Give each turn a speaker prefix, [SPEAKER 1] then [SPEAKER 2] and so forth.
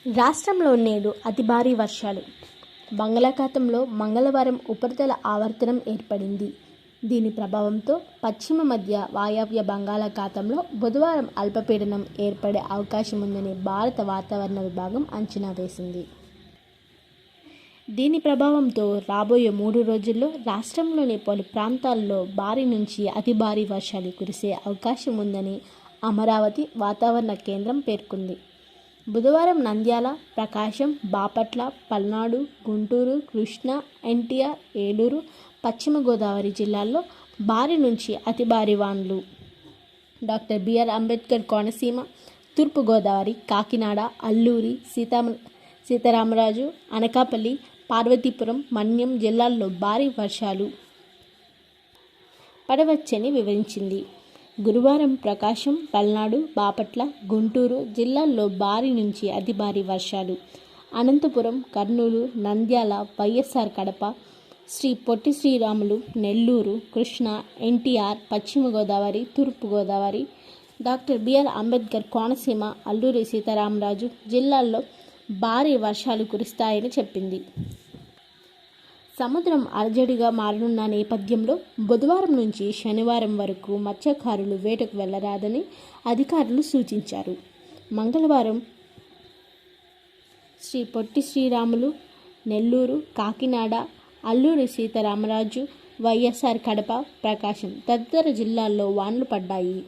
[SPEAKER 1] రాష్ట్రంలో నేడు అతి భారీ వర్షాలు. బంగాళాఖాతంలో మంగళవారం ఉపరితల ఆవర్తనం ఏర్పడింది. దీని ప్రభావంతో పశ్చిమ మధ్య వాయవ్య బంగాళాఖాతంలో బుధవారం అల్పపీడనం ఏర్పడే అవకాశం ఉందని భారత వాతావరణ విభాగం అంచనా వేసింది. దీని ప్రభావంతో రాబోయే 3 రోజుల్లో రాష్ట్రంలోని పలు ప్రాంతాల్లో భారీ నుంచి అతి భారీ వర్షాలు కురిసే అవకాశం ఉందని అమరావతి వాతావరణ కేంద్రం పేర్కొంది. బుధవారం నంద్యాల, ప్రకాశం, బాపట్ల, పల్నాడు, గుంటూరు, కృష్ణా, ఎన్టీఆర్, ఏలూరు, పశ్చిమ గోదావరి జిల్లాల్లో భారీ నుంచి అతి భారీ వానలు. డాక్టర్ బిఆర్ అంబేద్కర్ కోనసీమ, తూర్పుగోదావరి, కాకినాడ, అల్లూరి సీతారామరాజు, అనకాపల్లి, పార్వతీపురం, మన్యం జిల్లాల్లో భారీ వర్షాలు పడవచ్చని వివరించింది. గురువారం ప్రకాశం, పల్నాడు, బాపట్ల, గుంటూరు జిల్లాల్లో భారీ నుంచి అతి భారీ వర్షాలు, అనంతపురం, కర్నూలు, నంద్యాల, వైఎస్ఆర్ కడప, శ్రీ పొట్టి శ్రీరాములు, నెల్లూరు, కృష్ణా, ఎన్టీఆర్, పశ్చిమ గోదావరి, తూర్పుగోదావరి, డాక్టర్ బిఆర్ అంబేద్కర్ కోనసీమ, అల్లూరి సీతారామరాజు జిల్లాల్లో భారీ వర్షాలు కురుస్తాయని చెప్పింది. సముద్రం అలజడిగా మారనున్న నేపథ్యంలో బుధవారం నుంచి శనివారం వరకు మత్స్యకారులు వేటకు వెళ్లరాదని అధికారులు సూచించారు. మంగళవారం శ్రీ పొట్టి శ్రీరాములు, నెల్లూరు, కాకినాడ, అల్లూరి సీతారామరాజు, వైఎస్ఆర్ కడప, ప్రకాశం తదితర జిల్లాల్లో వానలు పడ్డాయి.